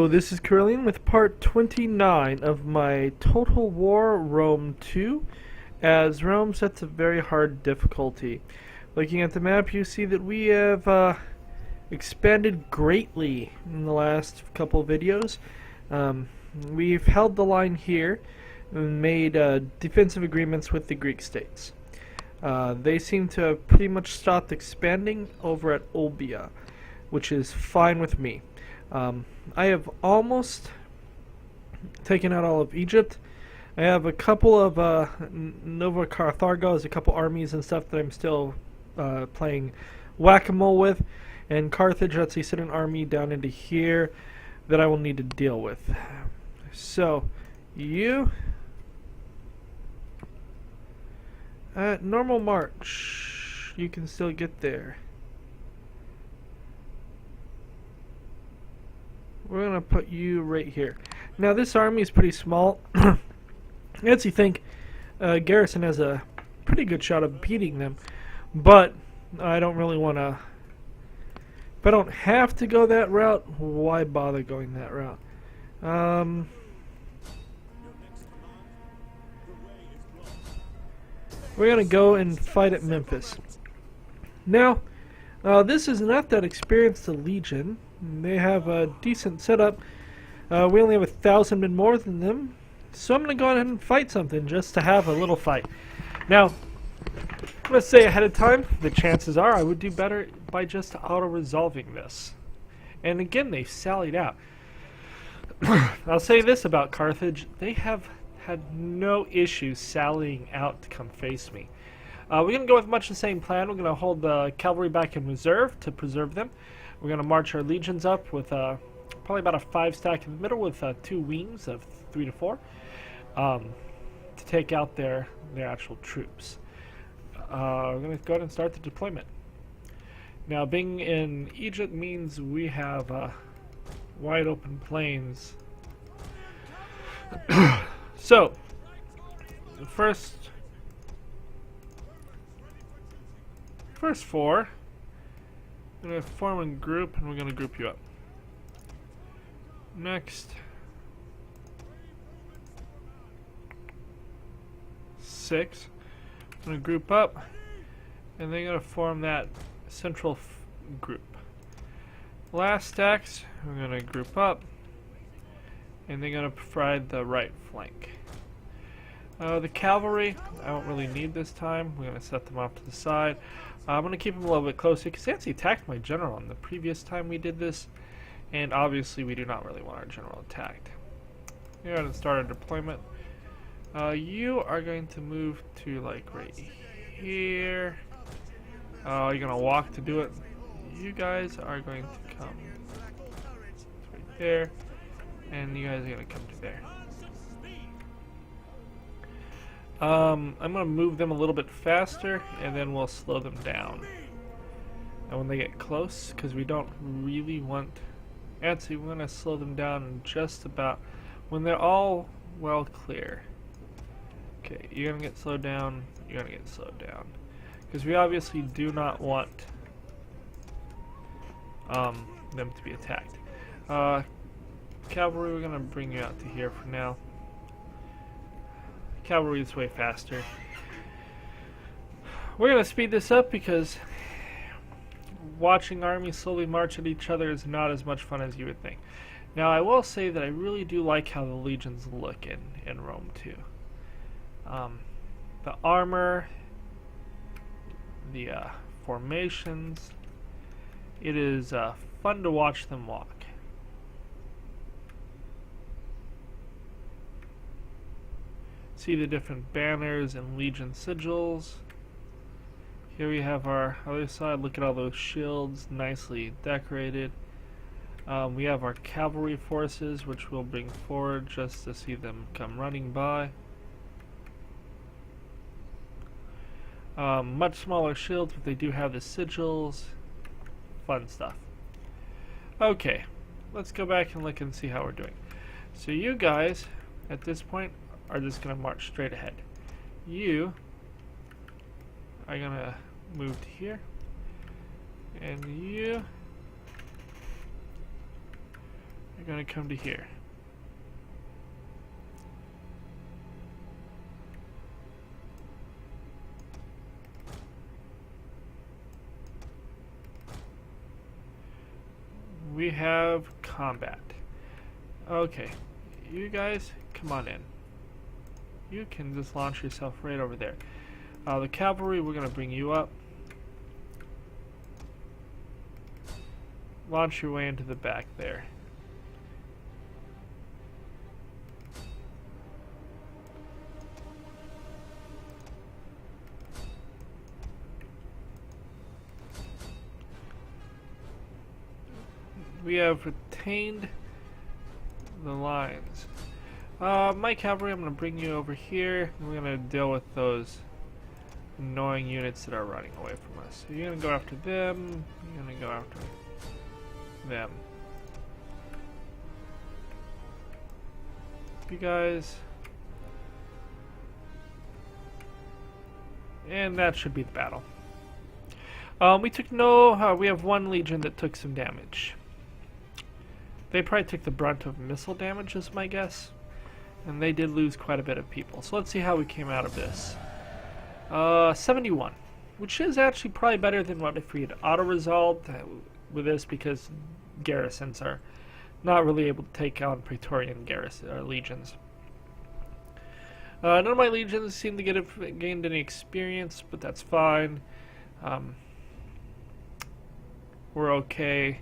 this is Carillion with part 29 of my Total War Rome 2, as Rome sets a very hard difficulty. Looking at the map, you see that we have expanded greatly in the last couple videos. We've held the line here and made defensive agreements with the Greek states. They seem to have pretty much stopped expanding over at Olbia, which is fine with me. I have almost taken out all of Egypt. I have a couple of Nova Carthago, a couple armies and stuff that I'm still playing whack-a-mole with, and Carthage, that's a sent an army down into here that I will need to deal with. So, you at normal march, you can still get there. We're going to put you right here. Now this army is pretty small. I actually think Garrison has a pretty good shot of beating them, but I don't really want to. If I don't have to go that route, why bother going that route? We're going to go and fight at Memphis. Now, this is not that experienced a legion. They have a decent setup. We only have 1,000 men more than them, so I'm going to go ahead and fight something just to have a little fight. Now, I'm going to say ahead of time, the chances are I would do better by just auto-resolving this. And again, they've sallied out. I'll say this about Carthage, they have had no issues sallying out to come face me. We're going to go with much the same plan. We're going to hold the cavalry back in reserve to preserve them. We're going to march our legions up with probably about a 5 stack in the middle with 2 wings of 3 to 4 to take out their actual troops. We're going to go ahead and start the deployment. Now, being in Egypt means we have wide open plains. So, the first 4. We're going to form a group, and we're going to group you up. Next, 6. I'm going to group up, and they're going to form that central group. Last stacks, we're going to group up, and they're going to provide the right flank. The cavalry, I don't really need this time. We're going to set them off to the side. I'm going to keep them a little bit closer because they actually attacked my general on the previous time we did this, and obviously we do not really want our general attacked. We're going to start our deployment. You are going to move to like right here. You're going to walk to do it. You guys are going to come right there, and you guys are going to come to there. I'm going to move them a little bit faster, and then we'll slow them down. And when they get close, because we don't really want... Actually, we're going to slow them down in just about... When they're all well clear. Okay, you're going to get slowed down, you're going to get slowed down. Because we obviously do not want them to be attacked. Cavalry, we're going to bring you out to here for now. Cavalry is way faster. We're going to speed this up because watching armies slowly march at each other is not as much fun as you would think. Now, I will say that I really do like how the legions look in Rome 2. The armor, the formations, it is fun to watch them walk. See the different banners and legion sigils. Here we have our other side. Look at all those shields, nicely decorated. We have our cavalry forces, which we'll bring forward just to see them come running by. Much smaller shields, but they do have the sigils. Fun stuff. Okay, let's go back and look and see how we're doing. So you guys, at this point, are just going to march straight ahead. You are going to move to here, and you You're gonna come to here. We have combat. Okay, you guys, come on in. You can just launch yourself right over there. The cavalry, we're gonna bring you up. Launch your way into the back there. We have retained the lines. My cavalry, I'm going to bring you over here. We're going to deal with those annoying units that are running away from us. So you're going to go after them. You're going to go after them. You guys. And that should be the battle. We took we have one legion that took some damage. They probably took the brunt of missile damage, is my guess. And they did lose quite a bit of people. So let's see how we came out of this. 71. Which is actually probably better than what if we had auto-resolved with this, because garrisons are not really able to take on Praetorian legions. None of my legions seem to gained any experience, but that's fine. We're okay.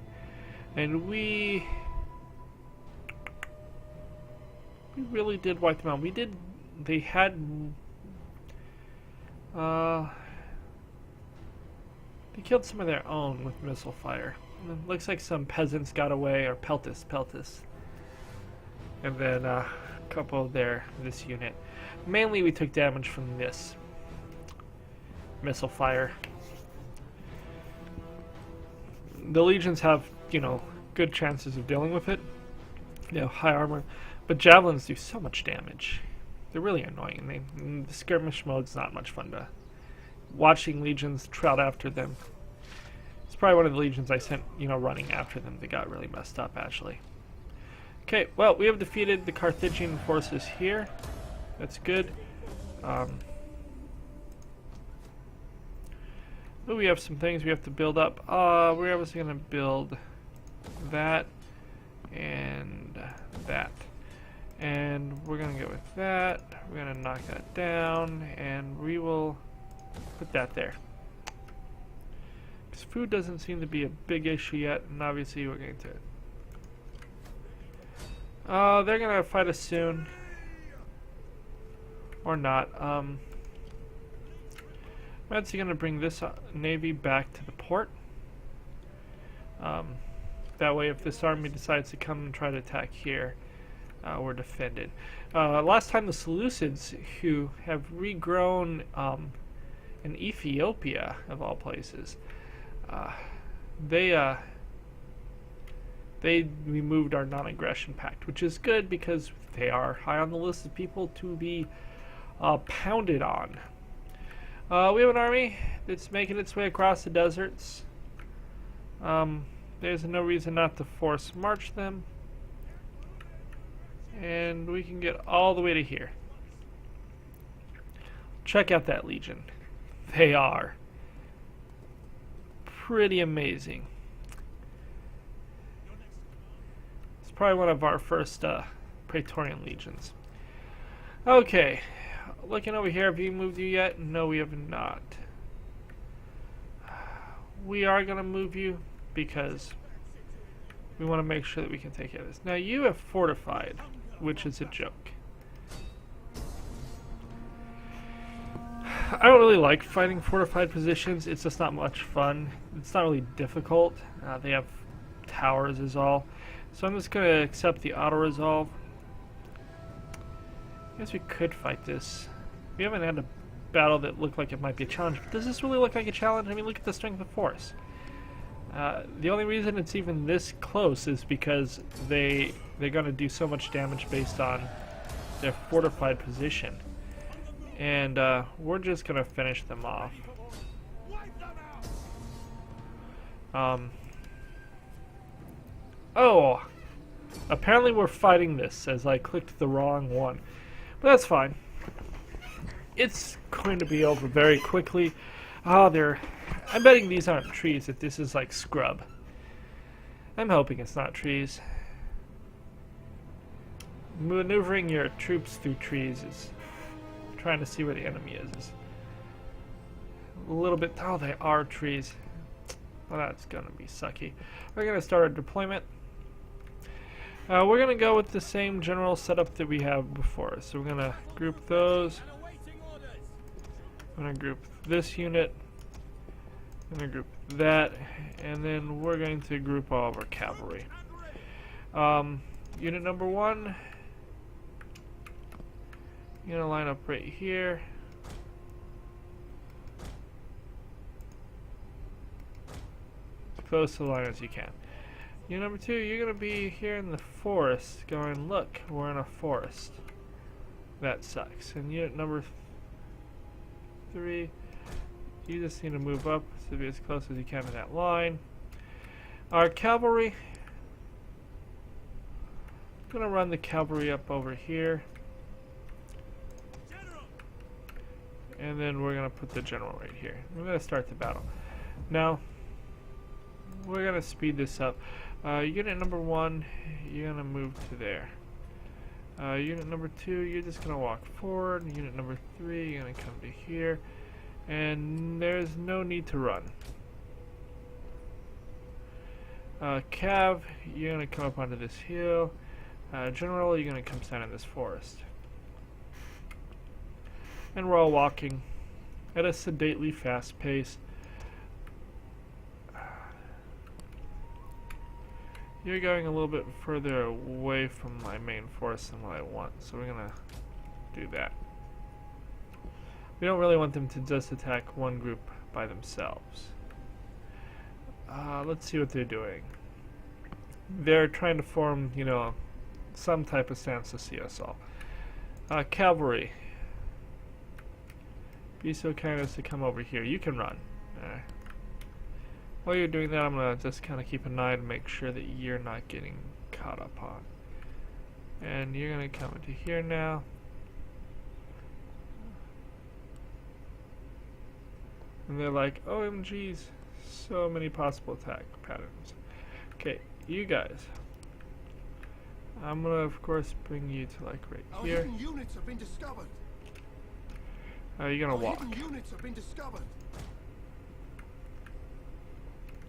And we really did wipe them out. They killed some of their own with missile fire. It looks like some peasants got away, or peltis. And then a couple of this unit. Mainly we took damage from this missile fire. The legions have, good chances of dealing with it. High armor. But javelins do so much damage. They're really annoying. The skirmish mode's not much fun to watching legions trout after them. It's probably one of the legions I sent, running after them that got really messed up, actually. Okay, well, we have defeated the Carthaginian forces here. That's good. We have some things we have to build up. We're obviously going to build that and that. And we're going to go with that. We're going to knock that down, and we will put that there. Because food doesn't seem to be a big issue yet, and obviously we're going to... they're going to fight us soon. Or not. I'm actually going to bring this navy back to the port. That way, if this army decides to come and try to attack here, we're defended. Last time the Seleucids, who have regrown in Ethiopia, of all places, they removed our non-aggression pact, which is good because they are high on the list of people to be pounded on. We have an army that's making its way across the deserts. There's no reason not to force march them. And we can get all the way to here. Check out that legion. They are pretty amazing. It's probably one of our first Praetorian legions. Okay, looking over here, have you moved you yet? No, we have not. We are going to move you because we want to make sure that we can take care of this. Now, you have fortified, which is a joke. I don't really like fighting fortified positions. It's just not much fun. It's not really difficult. They have towers is all. So I'm just going to accept the auto-resolve. I guess we could fight this. We haven't had a battle that looked like it might be a challenge, but does this really look like a challenge? I mean, look at the strength of force. The only reason it's even this close is because they're going to do so much damage based on their fortified position. And we're just going to finish them off. Oh! Apparently we're fighting this as I clicked the wrong one. But that's fine. It's going to be over very quickly. Oh, I'm betting these aren't trees, that this is like scrub. I'm hoping it's not trees. Maneuvering your troops through trees is trying to see where the enemy is a little bit. Oh, they are trees. Well, that's gonna be sucky. We're gonna start our deployment. We're gonna go with the same general setup that we have before. So we're gonna group those. I'm gonna group this unit. I'm gonna group that, and then we're going to group all of our cavalry. Unit number 1. You're gonna line up right here. As close to the line as you can. Unit number 2, you're gonna be here in the forest going, look, we're in a forest. That sucks. And unit number 3, you just need to move up to be as close as you can to that line. Our cavalry, I'm gonna run the cavalry up over here. And then we're gonna put the general right here. We're gonna start the battle. Now, we're gonna speed this up. Unit number 1, you're gonna move to there. Unit number 2, you're just gonna walk forward. Unit number 3, you're gonna come to here. And there's no need to run. Cav, you're gonna come up onto this hill. General, you're gonna come stand in this forest. And we're all walking at a sedately fast pace. You're going a little bit further away from my main force than what I want, so we're gonna do that. We don't really want them to just attack one group by themselves. Let's see what they're doing. They're trying to form, you know, some type of stance to see us all. Cavalry. Be so kind as to come over here. You can run. While you're doing that, I'm going to just kind of keep an eye to make sure that you're not getting caught up on. And you're going to come into here now. And they're like, OMGs, so many possible attack patterns. Okay, you guys. I'm going to, of course, bring you to like right here. Our hidden units have been discovered. You're going to walk. Hidden units have been discovered.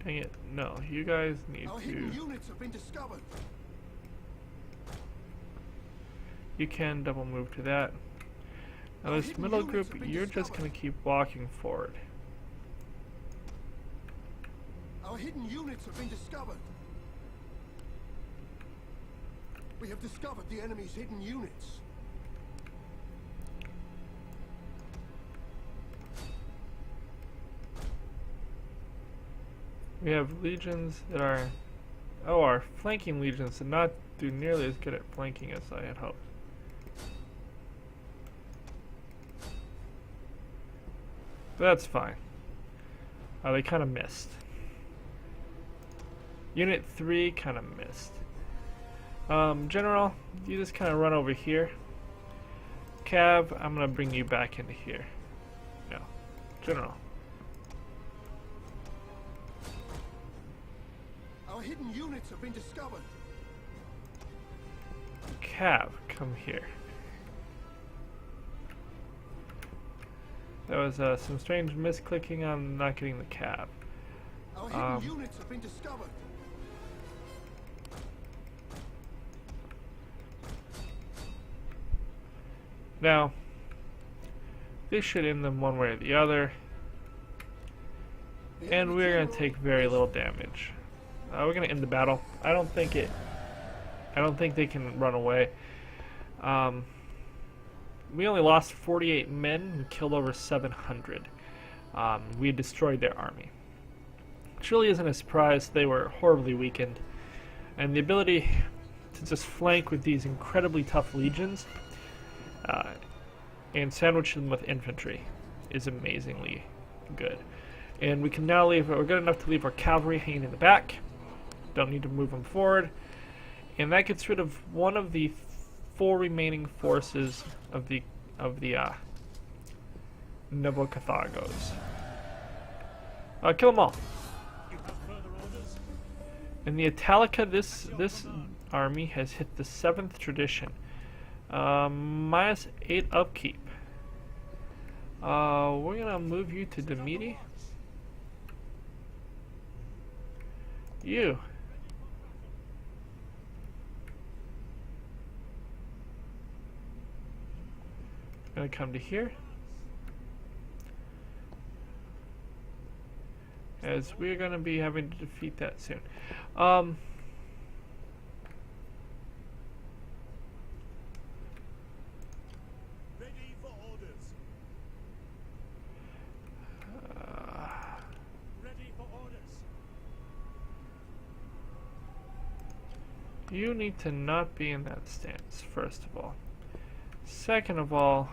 Dang it. No, you guys need Our to... hidden units have been discovered. You can double move to that. Now this middle group, you're just going to keep walking forward. Our hidden units have been discovered. We have discovered the enemy's hidden units. We have legions that are... Oh, our flanking legions did not do nearly as good at flanking as I had hoped. But that's fine. They kind of missed. Unit 3 kind of missed. General, you just kind of run over here. Cav, I'm going to bring you back into here. No. General. Our hidden units have been discovered. Cav, come here. There was some strange misclicking on not getting the Cav. Our hidden units have been discovered. Now, this should end them one way or the other. And we're going to take very little damage. We're going to end the battle. I don't think they can run away. We only lost 48 men and killed over 700. We destroyed their army. Which really isn't a surprise. They were horribly weakened. And the ability to just flank with these incredibly tough legions and sandwich them with infantry is amazingly good. And we can now leave, we're good enough to leave our cavalry hanging in the back. Don't need to move them forward. and that gets rid of one of the 4 remaining forces of the Novocarthagos. Kill them all. In the Italica, this army has hit the 7th tradition. -8 upkeep. We're gonna move you to Demeti. You. Gonna come to here. As we're gonna be having to defeat that soon. Ready for orders. Ready for orders. You need to not be in that stance, first of all. Second of all,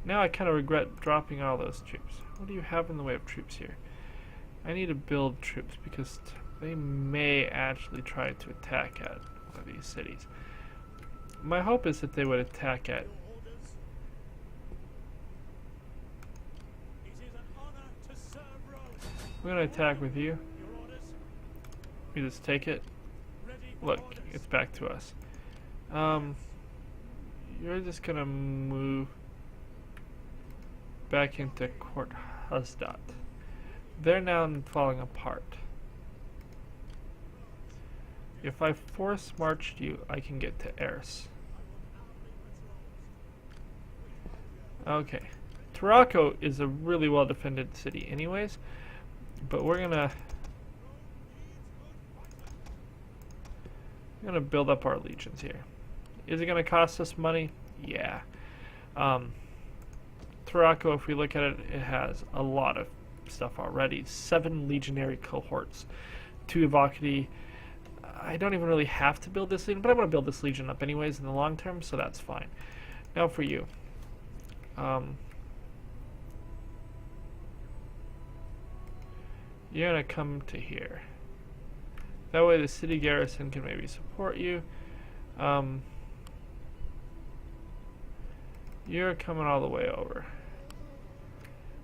now I kind of regret dropping all those troops. What do you have in the way of troops here? I need to build troops because they may actually try to attack at one of these cities. My hope is that they would attack at... Orders. It is an honor to serve Rome. We're going to attack with you. Your orders. We just take it. Ready for Look, orders. it's back to us. You're just going to move back into Court Hasdat. They're now falling apart. If I force marched you, I can get to Eris. Okay. Tarraco is a really well defended city anyways, but we're gonna build up our legions here. Is it gonna cost us money? Yeah. Tarraco, if we look at it, it has a lot of stuff already. 7 legionary cohorts, 2 Evocati. I don't even really have to build this legion, but I'm going to build this legion up anyways in the long term, so that's fine. Now for you. You're going to come to here. That way the city garrison can maybe support you. You're coming all the way over.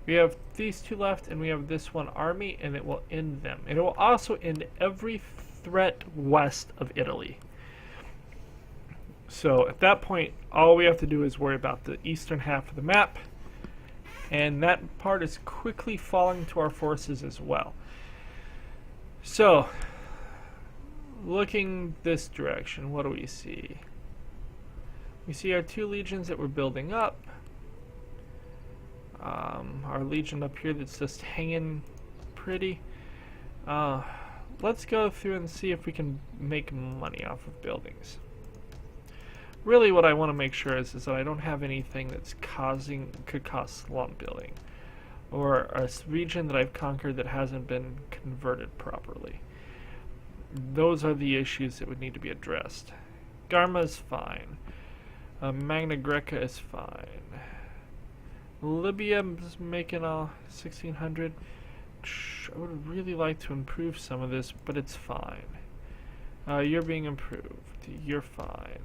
We have these 2 left, and we have this 1 army, and it will end them. And it will also end every threat west of Italy. So at that point, all we have to do is worry about the eastern half of the map, and that part is quickly falling to our forces as well. So, looking this direction, what do we see? We see our 2 legions that we're building up. Our legion up here that's just hanging pretty. Let's go through and see if we can make money off of buildings. Really what I want to make sure is that I don't have anything that's could cause slum building, or a region that I've conquered that hasn't been converted properly. Those are the issues that would need to be addressed. Garma is fine. Magna Greca is fine. Libya is making all 1600. I would really like to improve some of this, but it's fine. You're being improved. You're fine.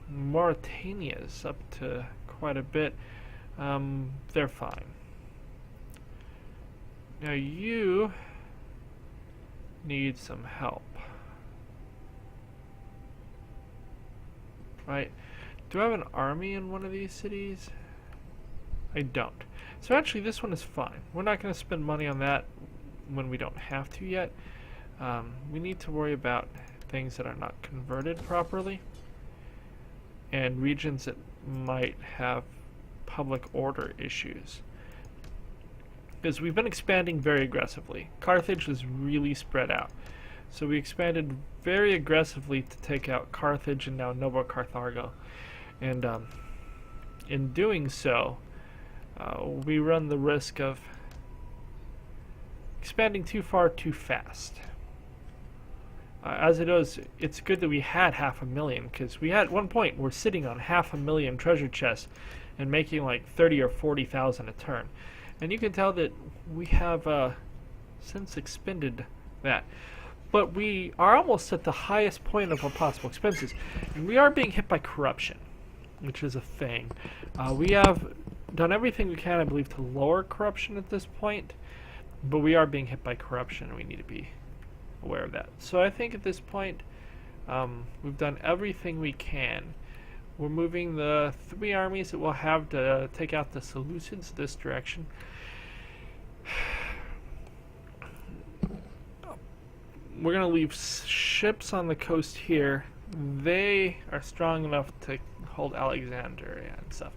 Mauritania is up to quite a bit. They're fine. Now you need some help. Right? Do I have an army in one of these cities? I don't. So actually this one is fine. We're not going to spend money on that when we don't have to yet. We need to worry about things that are not converted properly, and regions that might have public order issues. Because we've been expanding very aggressively. Carthage is really spread out. So we expanded very aggressively to take out Carthage and now Novocarthago. And in doing so, we run the risk of expanding too far too fast. As it is, it's good that we had 500,000, because we had at one point we're sitting on 500,000 treasure chests and making like 30 or 40,000 a turn. And you can tell that we have since expended that. but we are almost at the highest point of our possible expenses. And we are being hit by corruption, which is a thing. We have done everything we can, I believe, to lower corruption at this point, but we are being hit by corruption, and we need to be aware of that. So I think at this point, we've done everything we can. We're moving the 3 armies that we'll have to take out the Seleucids this direction. We're going to leave ships on the coast here. They are strong enough to hold Alexandria and stuff.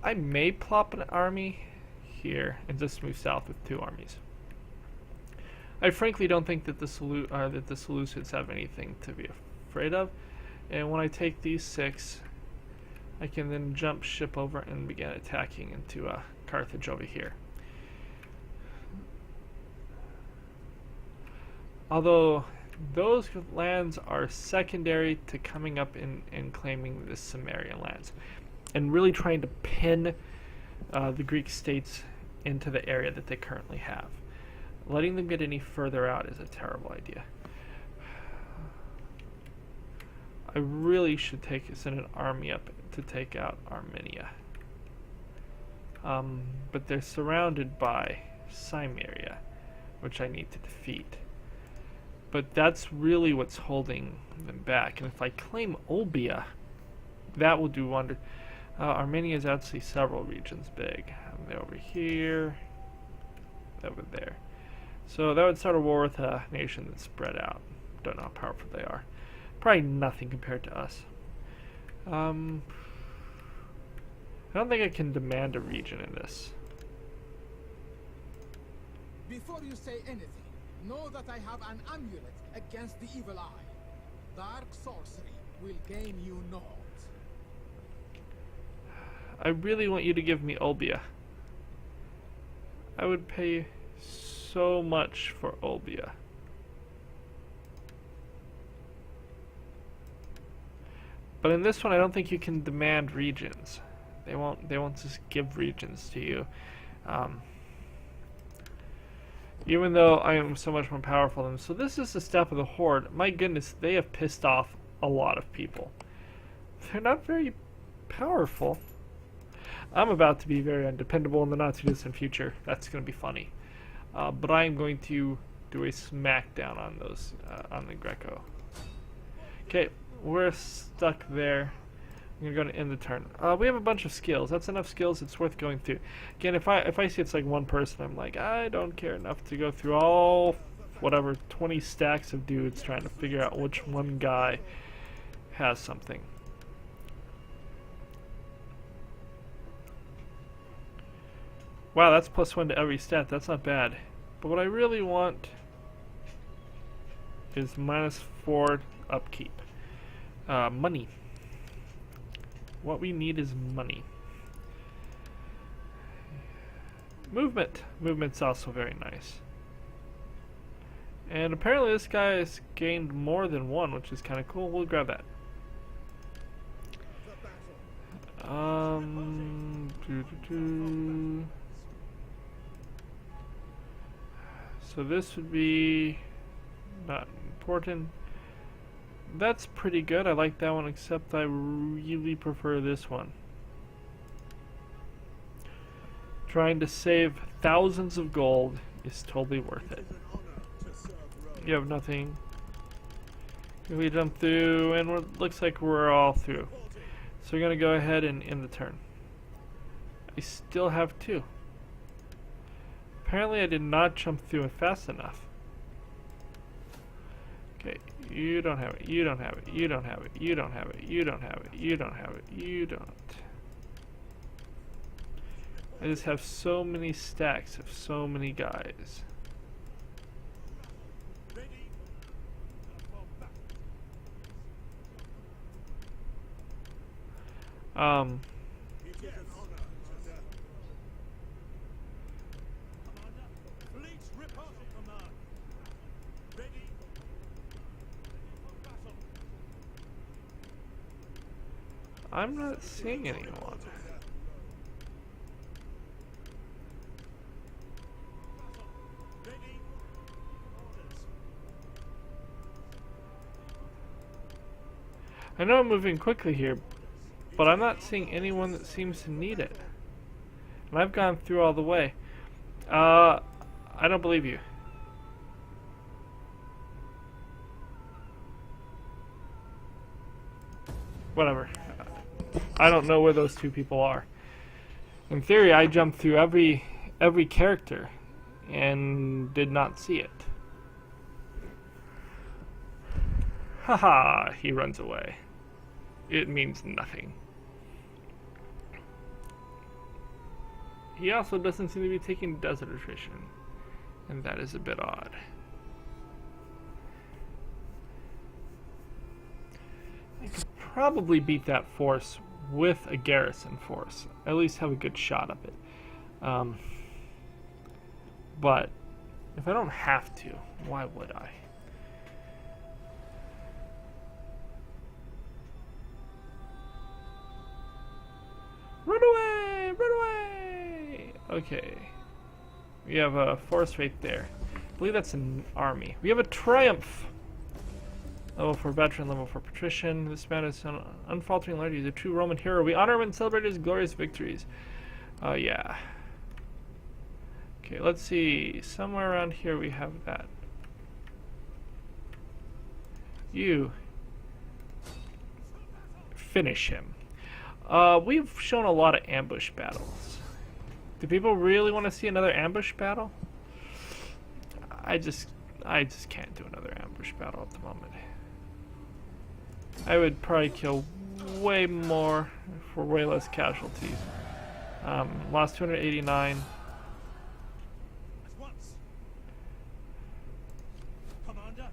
I may plop an army here and just move south with 2 armies. I frankly don't think that the Seleucids have anything to be afraid of. And when I take these 6, I can then jump ship over and begin attacking into Carthage over here. Although those lands are secondary to coming up and claiming the Sumerian lands, and really trying to pin the Greek states into the area that they currently have. Letting them get any further out is a terrible idea. I really should send an army up to take out Armenia. But they're surrounded by Cimmeria, which I need to defeat. But that's really what's holding them back. And if I claim Olbia, that will do wonders. Armenia is actually several regions big. They're over here, over there. So that would start a war with a nation that's spread out. Don't know how powerful they are. Probably nothing compared to us. I don't think I can demand a region in this. Before you say anything, know that I have an amulet against the evil eye. Dark sorcery will gain you naught. I really want you to give me Olbia. I would pay so much for Olbia. But in this one, I don't think you can demand regions. They won't just give regions to you. Even though I am so much more powerful than them. So this is the step of the Horde. My goodness, they have pissed off a lot of people. They're not very powerful. I'm about to be very undependable in the not too distant future. That's going to be funny. But I am going to do a smackdown on those, on the Greco. Okay, we're stuck there. I'm going to end the turn. We have a bunch of skills. That's enough skills. It's worth going through. Again, if I see it's like one person, I'm like, I don't care enough to go through all, whatever, 20 stacks of dudes trying to figure out which one guy has something. Wow, that's +1 to every stat. That's not bad. But what I really want is -4 upkeep. Money. What we need is money. Movement. Movement's also very nice. And apparently this guy has gained more than 1, which is kind of cool. We'll grab that. So this would be not important. That's pretty good. I like that one, except I really prefer this one. Trying to save thousands of gold is totally worth it. You have nothing. We jump through, and looks like we're all through. So we're going to go ahead and end the turn. I still have 2. Apparently I did not jump through it fast enough. Okay, you don't have it, you don't have it, you don't have it, you don't have it, you don't have it, you don't have it, you don't. I just have so many stacks of so many guys. Fleet's report, command. Ready. Battle. I'm not seeing anyone. Ready. Orders. I know I'm moving quickly here, but I'm not seeing anyone that seems to need it. And I've gone through all the way. I don't believe you. Whatever. I don't know where those two people are. In theory, I jumped through every character and did not see it. Haha, he runs away. It means nothing. He also doesn't seem to be taking desert attrition, and that is a bit odd. I could probably beat that force with a garrison force. At least have a good shot of it. But if I don't have to, why would I? Run away! Run away! Okay. We have a force right there. I believe that's an army. We have a triumph! Level 4 veteran, level 4 patrician. This man is an unfaltering loyalty. He's a true Roman hero. We honor him and celebrate his glorious victories. Yeah. Okay, let's see. Somewhere around here we have that. You. Finish him. We've shown a lot of ambush battles. Do people really want to see another ambush battle? I just can't do another ambush battle at the moment. I would probably kill way more for way less casualties. Lost 289. At once. Commander.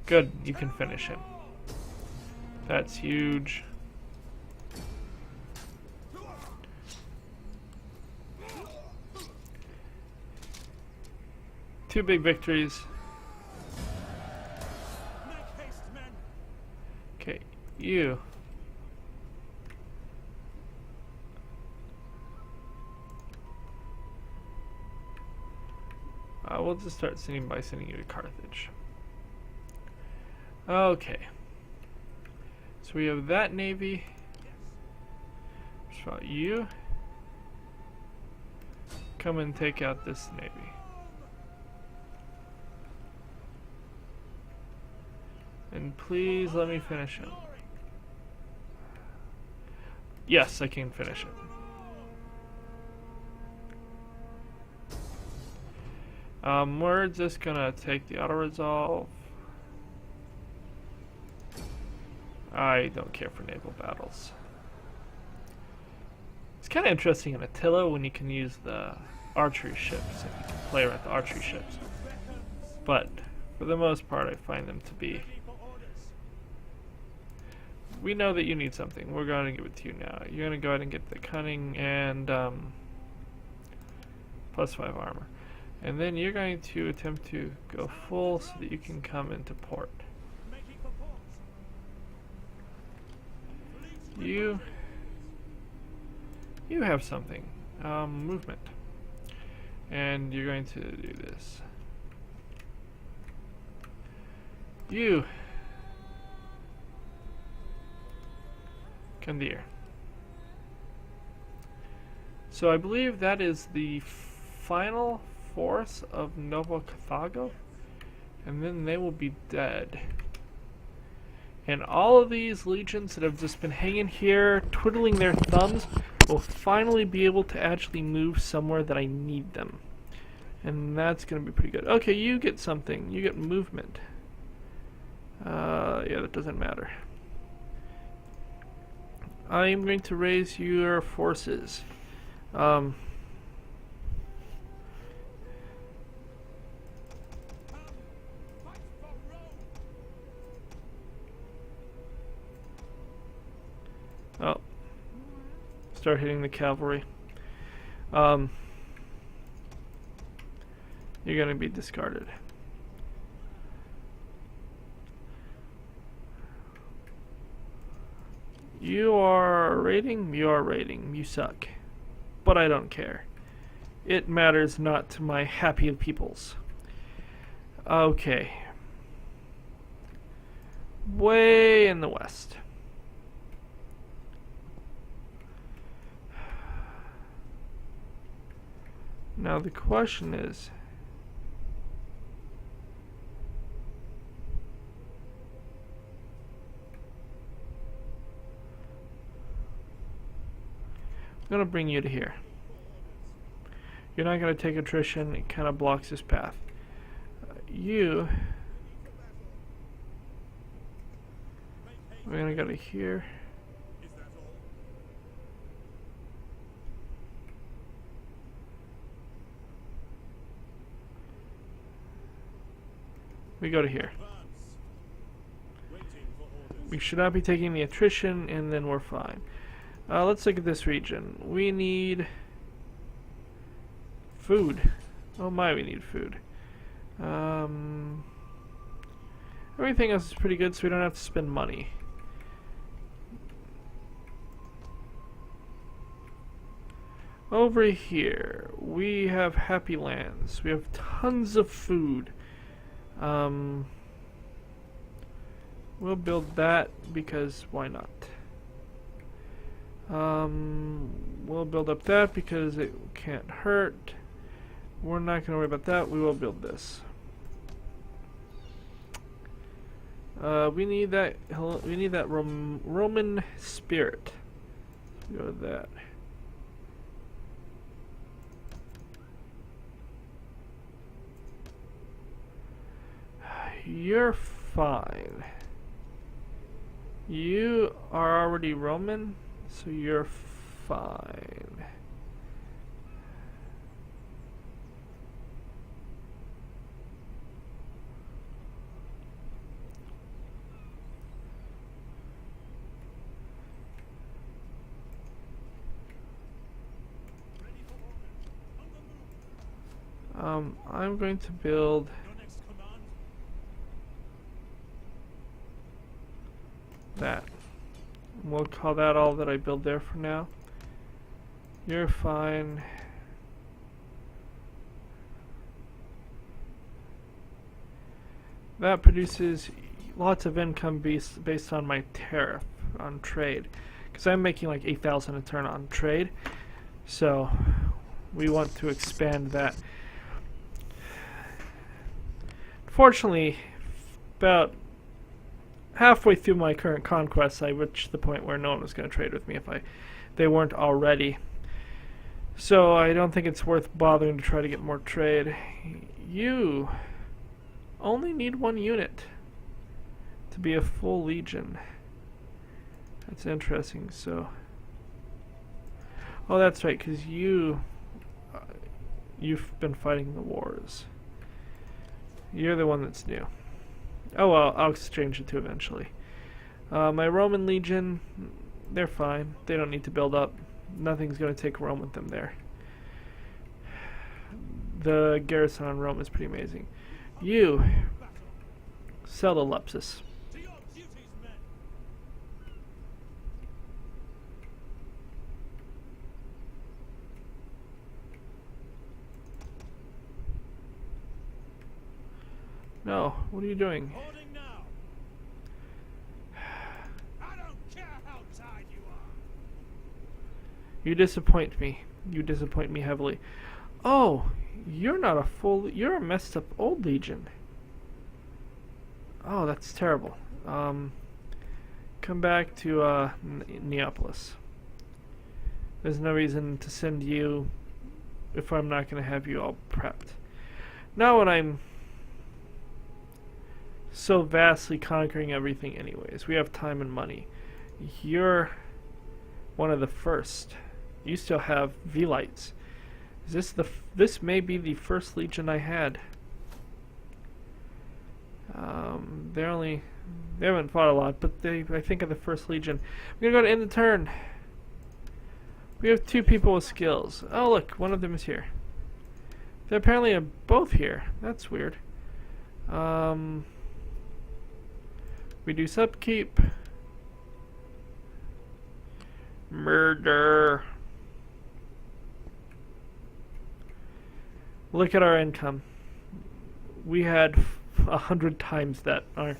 Good, you can finish him. That's huge. Two big victories. Make haste, men. Okay, you. We'll just start sending you to Carthage. Okay. So we have that navy. So you come and take out this navy. And please let me finish it. Yes, I can finish it. We're just gonna take the auto-resolve. I don't care for naval battles. It's kind of interesting in Attila when you can use the archery ships and you can play around the archery ships. But for the most part, I find them to be. We know that you need something. We're going to give it to you now. You're going to go ahead and get the cunning and +5 armor. And then you're going to attempt to go full so that you can come into port. You have something. Movement. And you're going to do this. You Kandir. So I believe that is the final force of Nova Carthago, and then they will be dead. And all of these legions that have just been hanging here, twiddling their thumbs, will finally be able to actually move somewhere that I need them. And that's going to be pretty good. Okay, you get something. You get movement. Yeah, that doesn't matter. I am going to raise your forces. Oh, start hitting the cavalry. You're going to be discarded. You are raiding? You are raiding. You suck. But I don't care. It matters not to my happy peoples. Okay. Way in the west. Now the question is, I'm gonna bring you to here. You're not gonna take attrition, it kind of blocks this path. We're gonna go to here. Is that all? We go to here. Advance. Waiting for orders. We should not be taking the attrition, and then we're fine. Let's look at this region. We need food. Oh my, we need food. Everything else is pretty good, so we don't have to spend money. Over here, we have Happy Lands. We have tons of food. We'll build that because why not? We'll build up that because it can't hurt. We're not going to worry about that. We will build this. We need that. We need that Roman spirit. Go to that. You're fine. You are already Roman, so you're fine. Ready for orders. On the move. I'm going to build Your next command. that. We'll call that all that I build there for now. You're fine. That produces lots of income based on my tariff on trade, because I'm making like 8,000 a turn on trade, so we want to expand that. Fortunately, about halfway through my current conquests, I reached the point where no one was going to trade with me if they weren't already. So I don't think it's worth bothering to try to get more trade. You only need 1 unit to be a full legion. That's interesting. So, oh, that's right, because you've been fighting the wars. You're the one that's new. Oh well, I'll exchange the two eventually. My Roman legion, they're fine. They don't need to build up. Nothing's going to take Rome with them there. The garrison on Rome is pretty amazing. You, sell the Lepsis. To your duties, men. No, what are you doing? Holding now. I don't care how tired you are. You disappoint me. You disappoint me heavily. Oh, you're not a full... You're a messed up old legion. Oh, that's terrible. Come back to Neapolis. There's no reason to send you if I'm not going to have you all prepped. Now when I'm so vastly conquering everything anyways, we have time and money. You're one of the first. You still have V-Lights. Is this this may be the first legion I had. They haven't fought a lot, but I think of the first legion. We're gonna go to end the turn. We have 2 people with skills. Oh look, one of them is here. They apparently are both here. That's weird. Reduce upkeep. Murder. Look at our income. We had 100 times that, or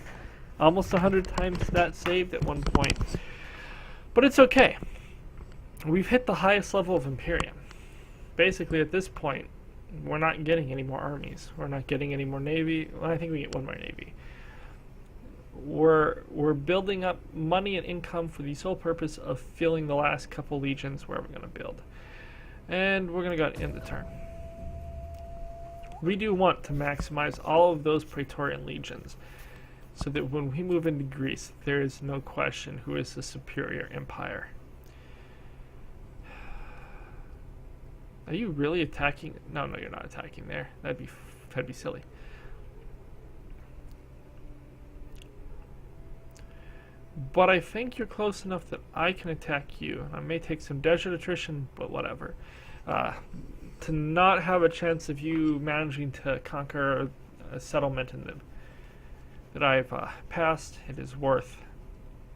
almost 100 times that saved at one point. But it's okay. We've hit the highest level of Imperium. Basically, at this point, we're not getting any more armies. We're not getting any more navy. Well, I think we get one more navy. We're building up money and income for the sole purpose of filling the last couple legions where we're going to build. And we're going to go ahead and end the turn. We do want to maximize all of those Praetorian legions so that when we move into Greece, there is no question who is the superior empire. Are you really attacking? No, you're not attacking there. That'd be silly. But I think you're close enough that I can attack you. I may take some desert attrition, but whatever. To not have a chance of you managing to conquer a settlement in that I've passed, it is worth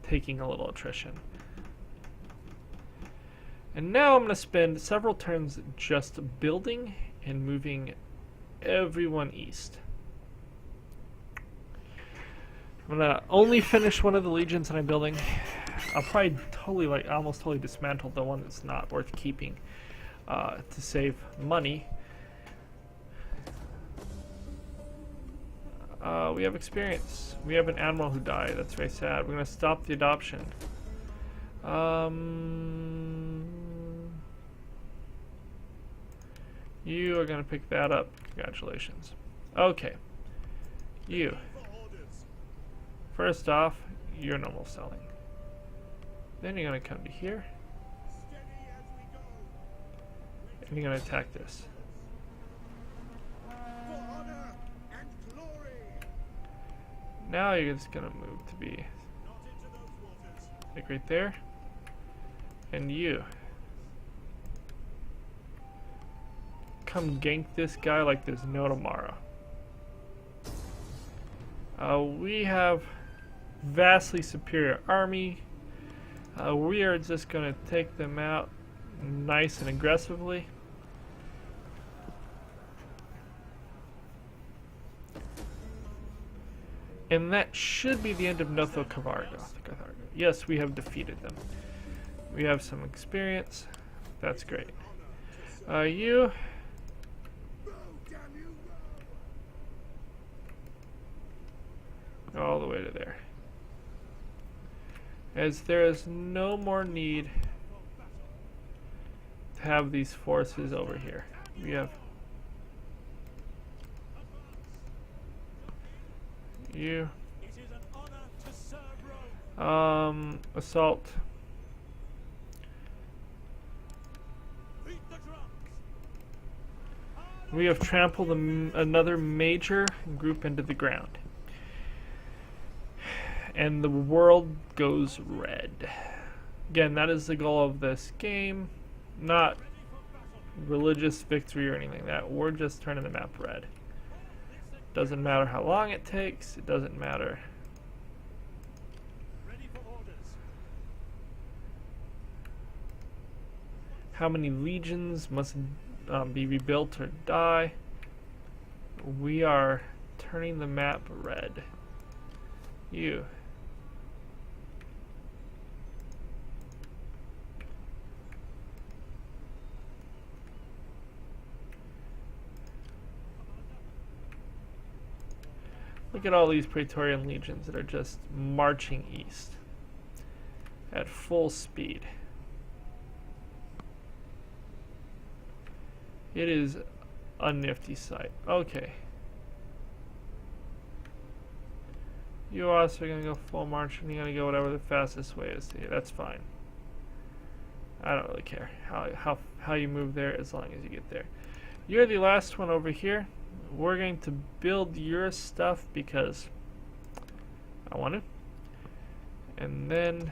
taking a little attrition. And now I'm going to spend several turns just building and moving everyone east. I'm going to only finish one of the legions that I'm building. I'll probably almost totally dismantle the one that's not worth keeping to save money. We have experience. We have an admiral who died. That's very sad. We're going to stop the adoption. You are going to pick that up. Congratulations. Okay. You. First off, you're normal selling. Then you're going to come to here. And you're going to attack this. Now you're just going to move to be like right there. And you. Come gank this guy like there's no tomorrow. We have vastly superior army. We are just going to take them out nice and aggressively. And that should be the end of Notho Carthago. Yes, we have defeated them. We have some experience. That's great. You. All the way to there. As there is no more need to have these forces over here. We have you. Assault. We have trampled another major group into the ground. And the world goes red. Again, that is the goal of this game. Not religious victory or anything like that. We're just turning the map red. Doesn't matter how long it takes. It doesn't matter. How many legions must be rebuilt or die. We are turning the map red. You. Look at all these Praetorian legions that are just marching east at full speed. It is a nifty sight. Okay. You also are going to go full march and you're going to go whatever the fastest way is to here. That's fine. I don't really care how you move there as long as you get there. You're the last one over here. We're going to build your stuff because I want to. And then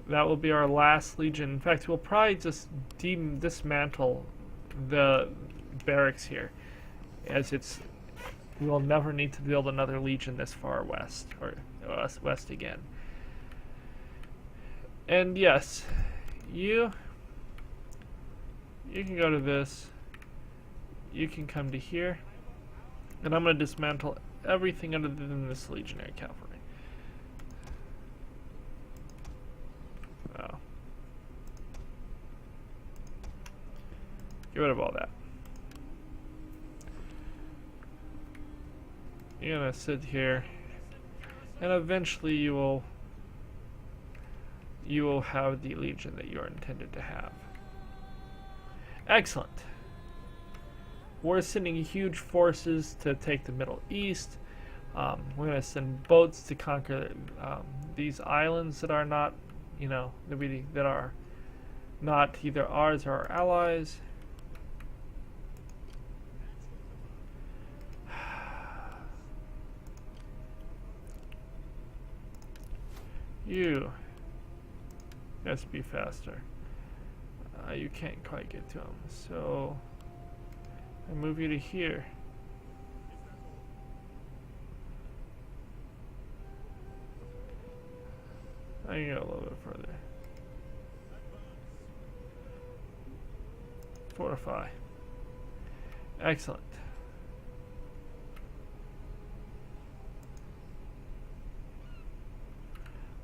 that will be our last legion. In fact, we'll probably just dismantle the barracks here, as we will never need to build another legion this far west, or west again. And yes, you can go to this, you can come to here, and I'm going to dismantle everything other than this legionary cavalry. Oh. Get rid of all that. You're gonna sit here, and eventually you will have the legion that you are intended to have. Excellent. We're sending huge forces to take the Middle East. We're going to send boats to conquer these islands that are not, that are not either ours or our allies. You. Let's be faster. You can't quite get to them, so I move you to here. I can go a little bit further. Fortify. Excellent.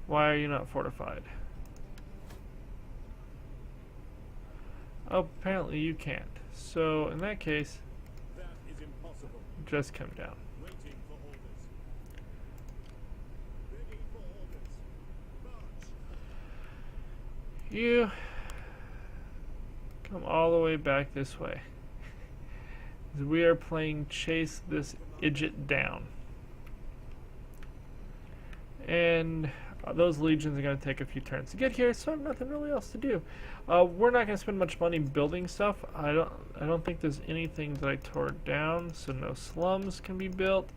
Why are you not fortified? Oh, apparently you can't. So in that case, That is impossible. just come down. Waiting for orders. Ready for orders. March. You come all the way back this way. We are playing chase this idiot down. And those legions are going to take a few turns to get here, so I have nothing really else to do. We're not going to spend much money building stuff. I don't think there's anything that I tore down, so no slums can be built.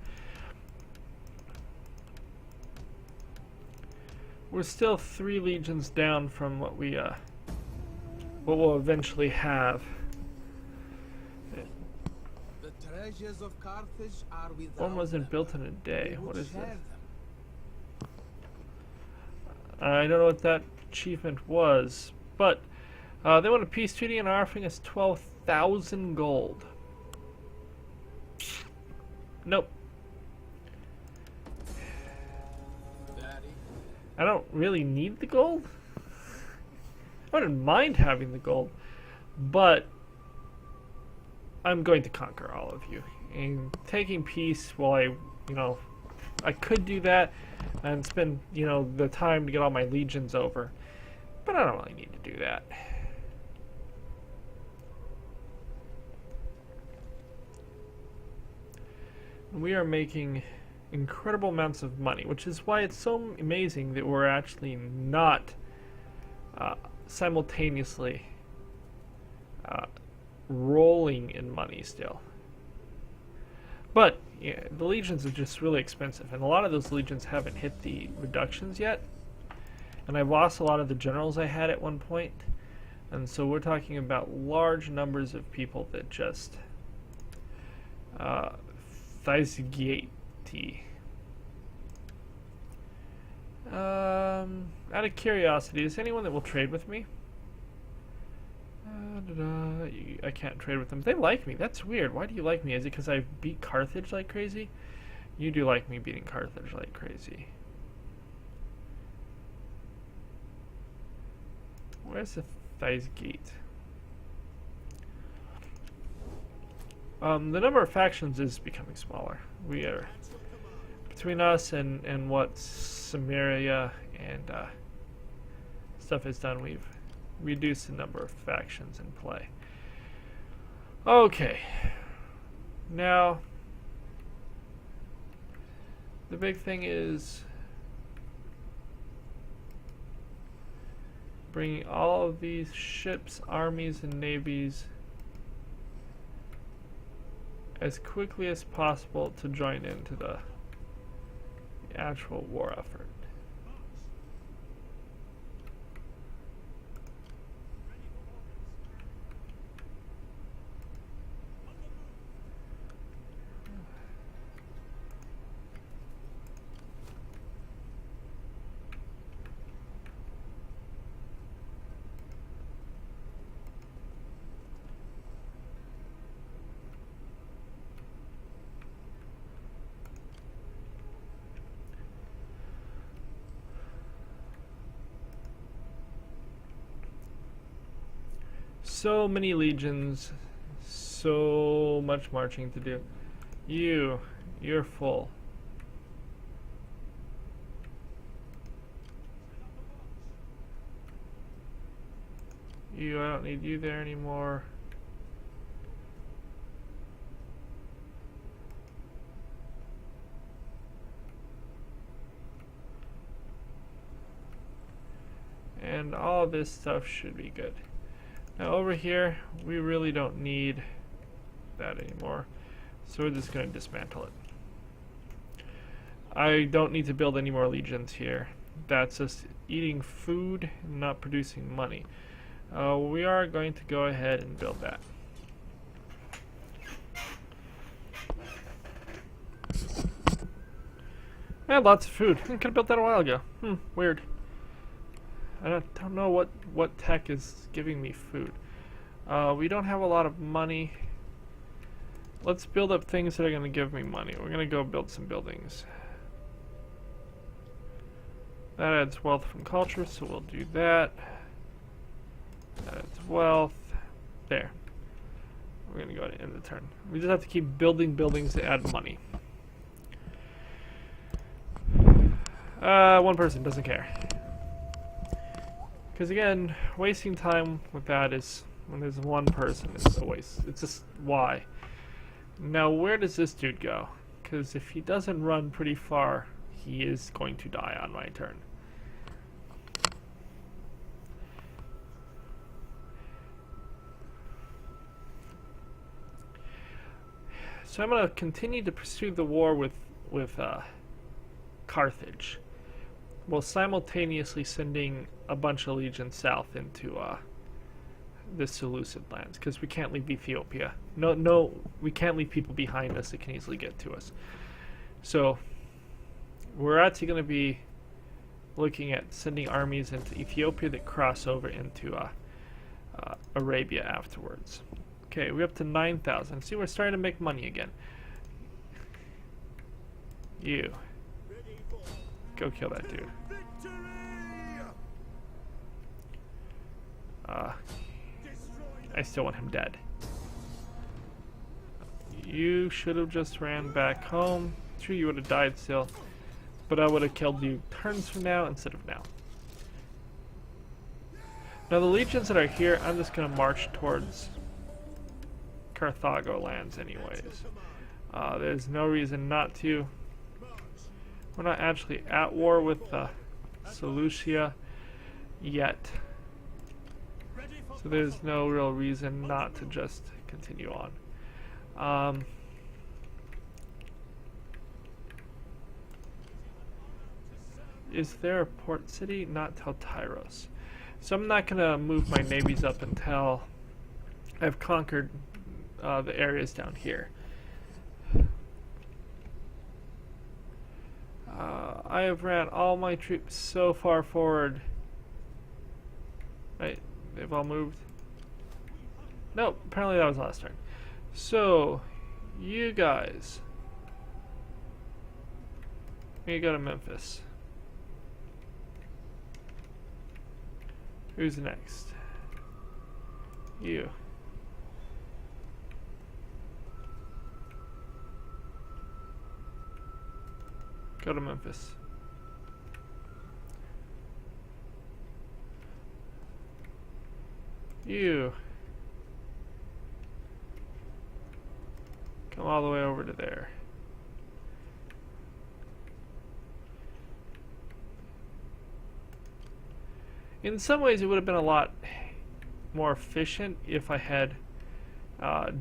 We're still 3 legions down from what we'll eventually have. The treasures of Carthage are without One wasn't them. built in a day. We What would is share this? them. I don't know what that achievement was, but they want a peace treaty and are offering us 12,000 gold. Nope. Daddy, I don't really need the gold. I wouldn't mind having the gold, but I'm going to conquer all of you. And taking peace, while I could do that and spend, the time to get all my legions over, but I don't really need to do that. We are making incredible amounts of money, which is why it's so amazing that we're actually not simultaneously rolling in money still. But yeah, the legions are just really expensive, and a lot of those legions haven't hit the reductions yet. And I've lost a lot of the generals I had at one point, and so we're talking about large numbers of people that just Thysigiati. Out of curiosity, is anyone that will trade with me? I can't trade with them. They like me. That's weird. Why do you like me? Is it because I beat Carthage like crazy? You do like me beating Carthage like crazy. Where's the Thysigate? The number of factions is becoming smaller. We are between us and what Samaria and stuff has done. We've reduced the number of factions in play. Okay, now the big thing is bringing all of these ships, armies, and navies as quickly as possible to join into the actual war effort. So many legions so much marching to do. You're full. I don't need you there anymore. And all this stuff should be good. Now over here, we really don't need that anymore. So we're just going to dismantle it. I don't need to build any more legions here. That's just eating food and not producing money. We are going to go ahead and build that. I had lots of food. I could have built that a while ago. Weird. I don't know what tech is giving me food. We don't have a lot of money. Let's build up things that are going to give me money. We're going to go build some buildings. That adds wealth from culture, so we'll do that. That adds wealth. There. We're going to go ahead and end the turn. We just have to keep building buildings that add money. One person doesn't care. Because again, wasting time with that is, when there's one person, it's a waste. It's just, why? Now, where does this dude go? Because if he doesn't run pretty far, he is going to die on my turn. So I'm going to continue to pursue the war with Carthage, while simultaneously sending a bunch of legions south into the Seleucid lands, because we can't leave Ethiopia. No, we can't leave people behind us that can easily get to us. So we're actually going to be looking at sending armies into Ethiopia that cross over into Arabia afterwards. Okay, we're up to 9,000. See, we're starting to make money again. You. Go kill that dude. I still want him dead. You should have just ran back home. True, you would have died still, but I would have killed you turns from now instead of now. Now the legions that are here, I'm just going to march towards Carthago lands anyways. There's no reason not to. We're not actually at war with Seleucia yet, so there's no real reason not to just continue on. Is there a port city? Not till Tyros. So I'm not going to move my navies up until I've conquered the areas down here. I have ran all my troops so far forward. Right, they've all moved. Nope, apparently that was last turn. So, you guys, you go to Memphis. Who's next? You. Go to Memphis. You. Come all the way over to there. In some ways, it would have been a lot more efficient if I had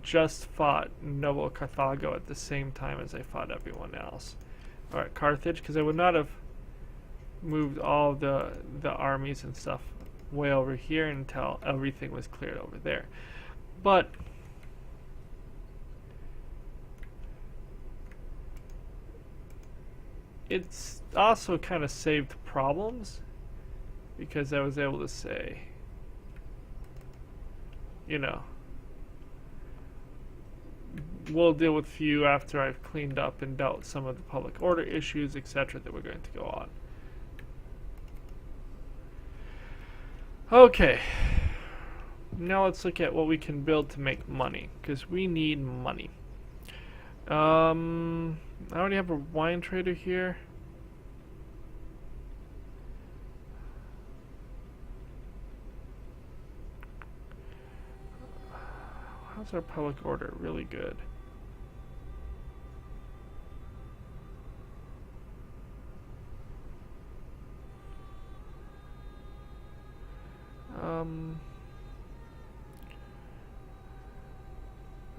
just fought Noble Carthago at the same time as I fought everyone else. Alright, Carthage, because I would not have moved all the armies and stuff way over here until everything was cleared over there. But it's also kind of saved problems, because I was able to say, you know, we'll deal with you after I've cleaned up and dealt some of the public order issues, etc. that we're going to go on. Now let's look at what we can build to make money, because we need money. I already have a wine trader here. How's our public order? Really good. I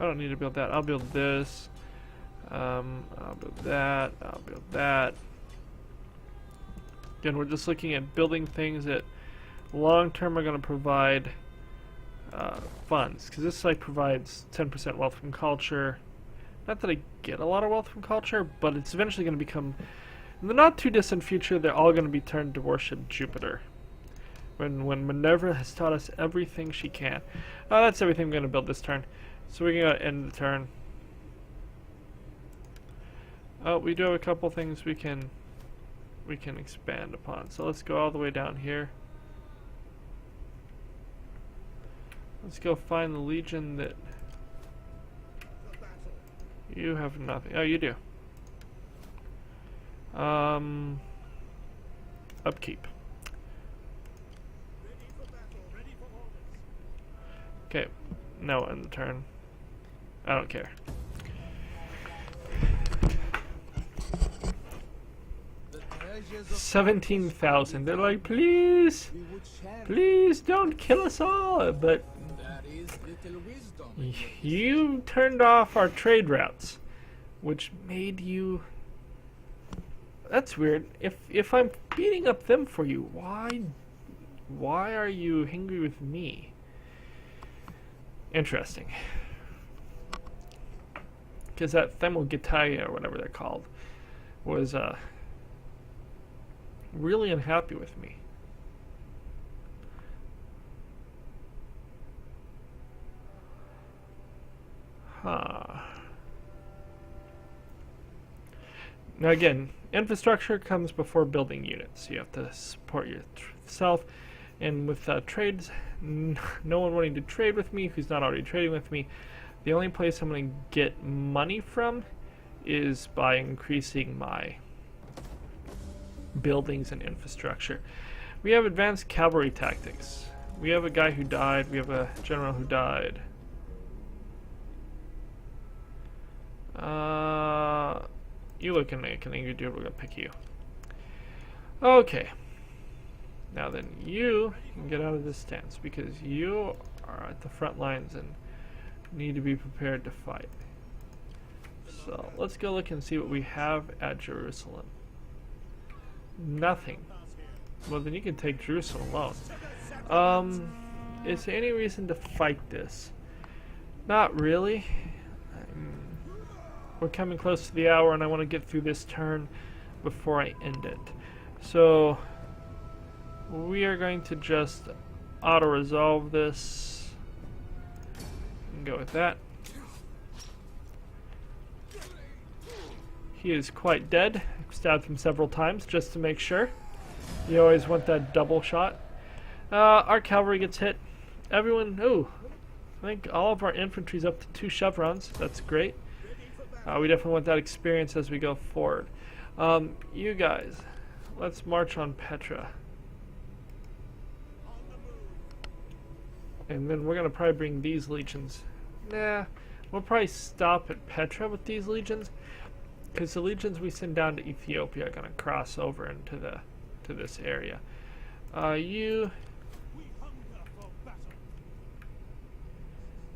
don't need to build that. I'll build this. I'll build that. I'll build that. Again, we're just looking at building things that long term are going to provide funds, because this site provides 10% wealth from culture. Not that I get a lot of wealth from culture, but it's eventually going to become, in the not too distant future, they're all going to be turned to worship Jupiter. When Minerva has taught us everything she can. That's everything I'm going to build this turn. So we're going to end the turn. Oh, we do have a couple things we can expand upon. So let's go all the way down here. Let's go find the legion that you have nothing. Oh, you do. Upkeep. Okay, now end the turn. I don't care. The treasures of 17,000. They're like, please, we would share. please don't kill us all. But There is little wisdom. you turned off our trade routes, which made you. That's weird. If I'm beating up them for you, why are you angry with me? Interesting. Because that Thermogitalia, or whatever they're called, was really unhappy with me. Huh. Now again, infrastructure comes before building units. You have to support yourself. And with trades, no one wanting to trade with me who's not already trading with me, the only place I'm going to get money from is by increasing my buildings and infrastructure. We have advanced cavalry tactics. We have a guy who died. We have a general who died. You look like an angry dude. We're going to pick you. Okay. Now then, you can get out of this stance because you are at the front lines and need to be prepared to fight. So let's go look and see what we have at Jerusalem. Nothing. Well, then you can take Jerusalem alone. Is there any reason to fight this? Not really. We're coming close to the hour and I want to get through this turn before I end it. So we are going to just auto-resolve this and go with that. He is quite dead. I've stabbed him several times just to make sure. You always want that double shot. Our cavalry gets hit. Everyone, I think all of our infantry's up to 2 chevrons. That's great. We definitely want that experience as we go forward. You guys, let's march on Petra. And then we're going to probably bring these legions. Nah, we'll probably stop at Petra with these legions, because the legions we send down to Ethiopia are going to cross over into this area. You're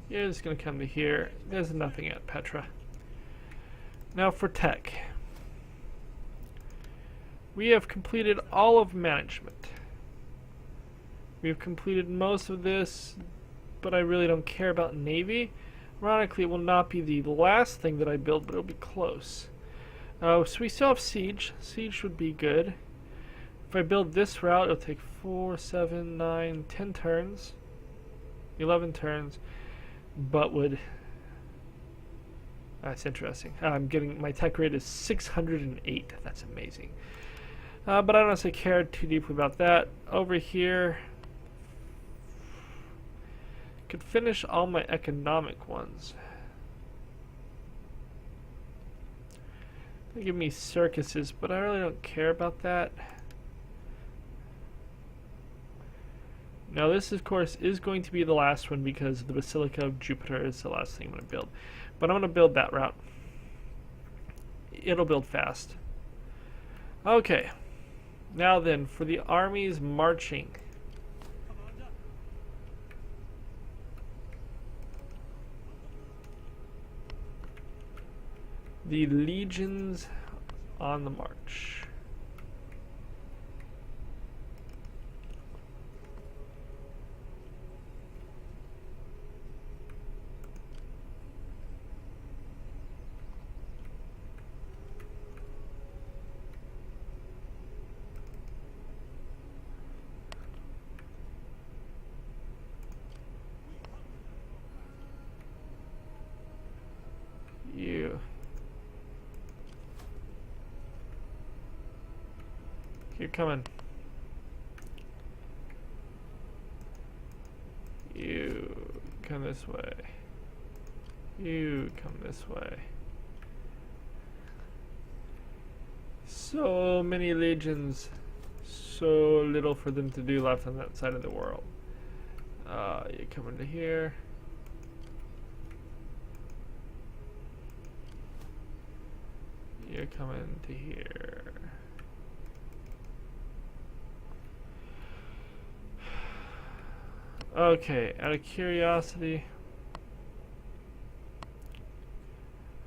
just going to come to here. There's nothing at Petra. Now for tech. We have completed all of management. We have completed most of this, but I really don't care about Navy. Ironically, it will not be the last thing that I build, but it'll be close. So we still have Siege. Siege would be good. If I build this route, it'll take 4, 7, 9, 10 turns. 11 turns. But would... That's interesting. I'm getting... My tech rate is 608. That's amazing. But I don't necessarily care too deeply about that. Over here... Could finish all my economic ones. They give me circuses, but I really don't care about that. Now this, of course, is going to be the last one because the Basilica of Jupiter is the last thing I'm going to build. But I'm going to build that route. It'll build fast. Okay. Now then, for the armies marching. Commander. The legions on the march. You. You're coming. You come this way. You come this way. So many legions. So little for them to do left on that side of the world. You come into here. You're coming to here. Okay, out of curiosity,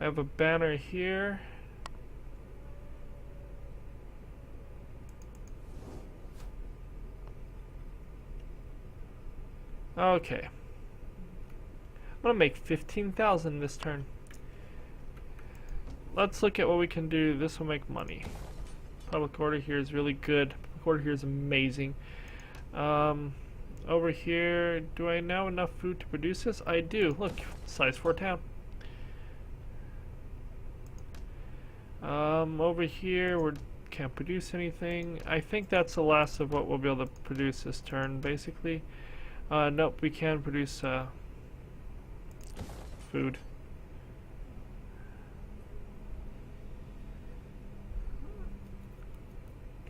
I have a banner here. Okay. I'm gonna make 15,000 this turn. Let's look at what we can do. This will make money. Public order here is really good. Public order here is amazing. Over here, do I now have enough food to produce this? I do. Look, size 4 town. Over here, we can't produce anything. I think that's the last of what we'll be able to produce this turn, basically. Nope, we can produce food.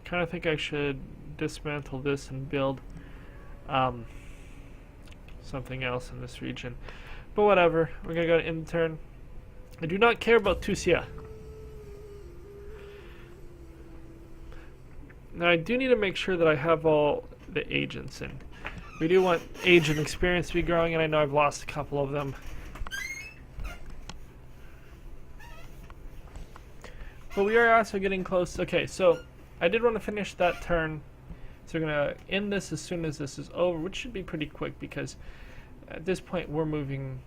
Kind of think I should dismantle this and build something else in this region. But whatever, we're gonna go to end turn. I do not care about Tusia. Now I do need to make sure that I have all the agents in. We do want age and experience to be growing, and I know I've lost a couple of them. But we are also getting close. Okay, so I did want to finish that turn. So we're going to end this as soon as this is over, which should be pretty quick because at this point we're removing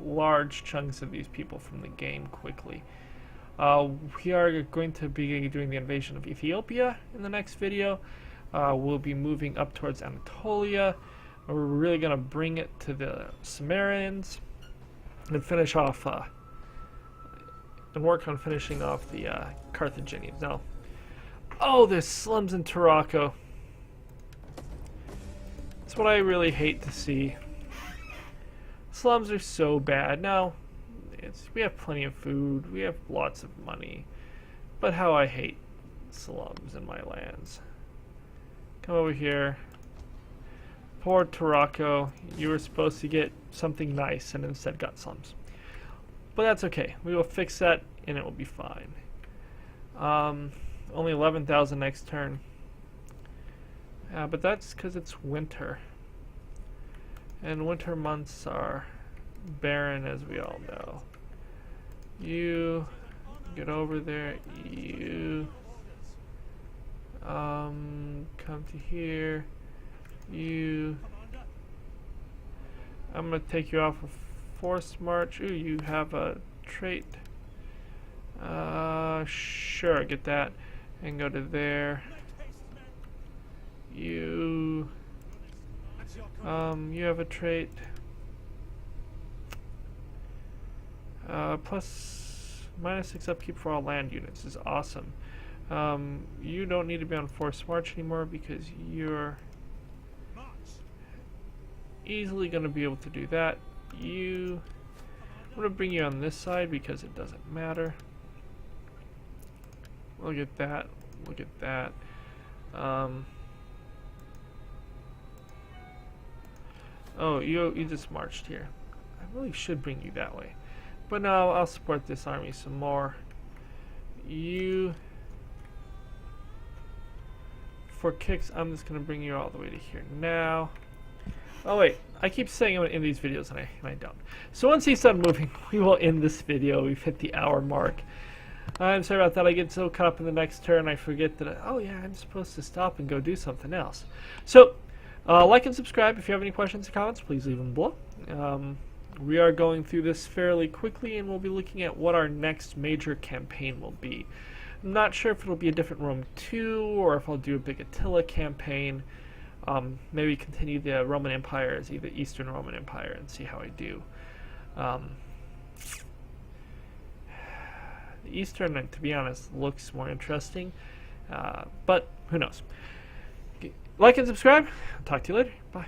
large chunks of these people from the game quickly. We are going to be doing the invasion of Ethiopia in the next video. We'll be moving up towards Anatolia. We're really going to bring it to the Sumerians and finish off and work on finishing off the Carthaginians. Now, oh, there's slums in Tarraco. That's what I really hate to see. Slums are so bad. Now, we have plenty of food, we have lots of money, but how I hate slums in my lands. Come over here. Poor Tarraco, you were supposed to get something nice and instead got slums. But that's okay. We will fix that and it will be fine. Only 11,000 next turn. But that's because it's winter. And winter months are barren, as we all know. You get over there. You come to here. You. I'm gonna take you off of forced march. Ooh, you have a trait. Sure, get that and go to there. You you have a trait. +6 upkeep for all land units is awesome. You don't need to be on forced march anymore because you're easily going to be able to do that. I'm going to bring you on this side because it doesn't matter. Look at that. Look at that. Oh, you just marched here. I really should bring you that way. But no, I'll support this army some more. For kicks, I'm just going to bring you all the way to here now. Oh wait, I keep saying I'm going to end these videos and I don't. So once he's done moving, we will end this video. We've hit the hour mark. I'm sorry about that. I get so caught up in the next turn I forget that, oh yeah, I'm supposed to stop and go do something else. So, like and subscribe. If you have any questions or comments, please leave them below. We are going through this fairly quickly, and we'll be looking at what our next major campaign will be. I'm not sure if it'll be a different Rome 2, or if I'll do a big Attila campaign. Maybe continue the Roman Empire as either Eastern Roman Empire and see how I do. The Eastern, to be honest, looks more interesting, but who knows. Like and subscribe. Talk to you later. Bye.